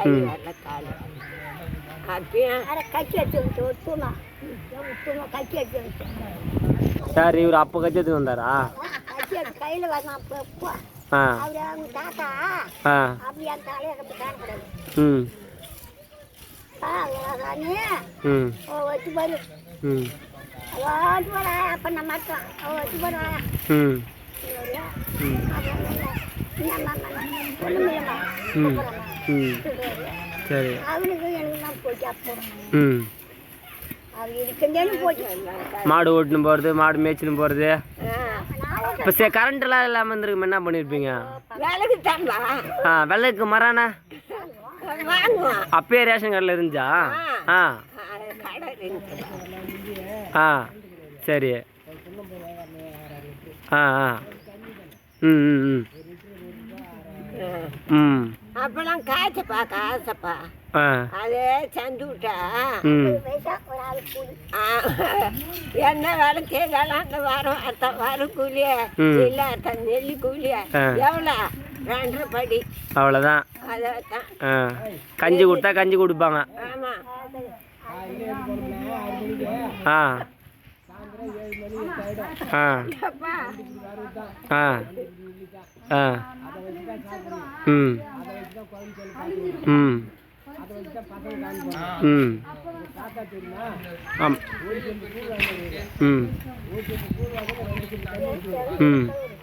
கை வரல கால் அப்பயும் கட்சி எடுத்து விட்டுமா கட்சி எடுத்து விட்டு சார் இவர் அப்போ கட்சி எடுத்து வந்தாரா? கட்சி எடுத்து கையில் வரணும் அப்போ அவர் அவங்க தாத்தா அப்படி அந்த தலையை காணக்கூடாது. வச்சு பாரு வர அப்போ நம்ம மட்டும் வச்சு பாரு சரி அவனுக்கு எனக்கு தான் போச்சு அப்போ அது இருக்குன்னு போச்சு. மாடு ஓட்டுன்னு போகிறது, மாடு மேய்ச்சின்னு போகிறது. இப்போ கரண்ட் எல்லாம் இல்லாமல் இருந்திருக்கு, என்ன பண்ணியிருப்பீங்க? வேலைக்கு தான்பா. வெள்ளைக்கு மரானா அப்பயே ரேஷன் கார்டில் இருந்துச்சா? சரி. அப்பெல்லாம் காசப்பா அது சந்து விட்டா என்ன வேலை கேட்கலாம் அந்த வாரம் அர்த்தம் வாரம் கூலிய இல்லை அர்த்தம் நெல்லி கூலிய எவ்வளோ 2.5 படி அவ்வளோதான். அதான் கஞ்சி கொடுத்தா கஞ்சி கொடுப்பாங்க. ஆமாம்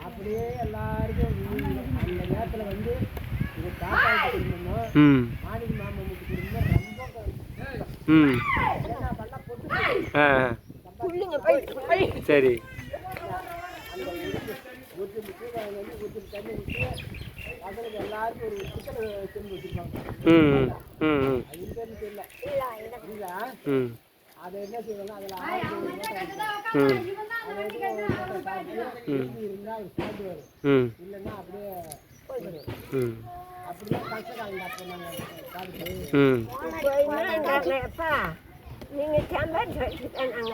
அப்படியே எல்லாருக்கும் அந்த நேரத்தில் வந்து மாணிக்க மாமனுக்கு சரி. எல்லாருக்கும் ஒரு சிக்கல் செஞ்சு வச்சிருப்பாங்க. அதை என்ன செய்வாங்க, அதில் இருந்தால் அவர் சாப்பிடுவார், இல்லைன்னா அப்படியே அப்படியே கஷ்டக்காரங்க. அப்போ நீங்கள் சம்பாதிச்சு வச்சுட்டாங்க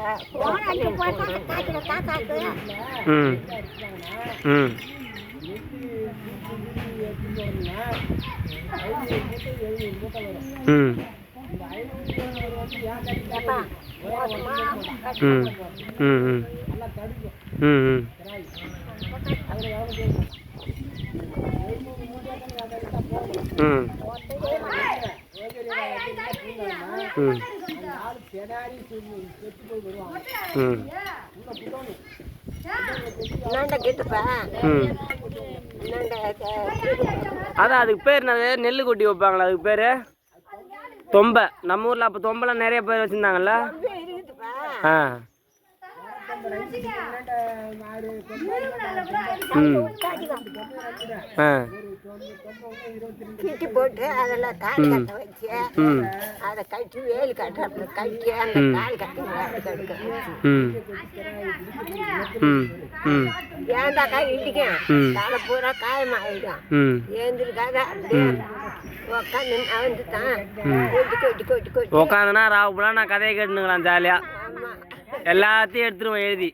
அதான் அதுக்கு பேர் என்னது? நெல் கொட்டி வைப்பாங்களா அதுக்கு பேர்? தொம்பை. நம்ம ஊரில் அப்போ தொம்பெல்லாம் நிறைய பேர் வச்சுருந்தாங்கல்ல. கீட்டி போட்டு அதெல்லாம் தாலி கட்ட வச்சு அதை கட்டி வேலி கட்டுற கட்டி அந்த தாலி கட்டி ஏந்தாக்கா இடிக்கும் தலை பூரா காயமாயிடும். ஏந்திருக்காத அப்படியே உக்காந்து அவந்து தான் கொட்டி கொட்டி கொட்டி உக்காந்துனா ராவுலாம் நான் கதையை கேட்டுனுங்களாம் ஜாலியா. எல்லாத்தையும் எடுத்துருவோம் எழுதி.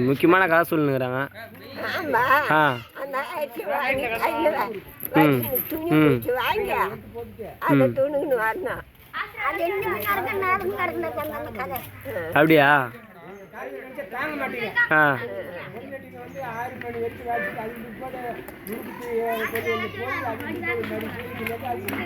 முக்கியமான கதை சொல்லுங்கிறாங்க. அப்படியா? 6 மணி வரைக்கும்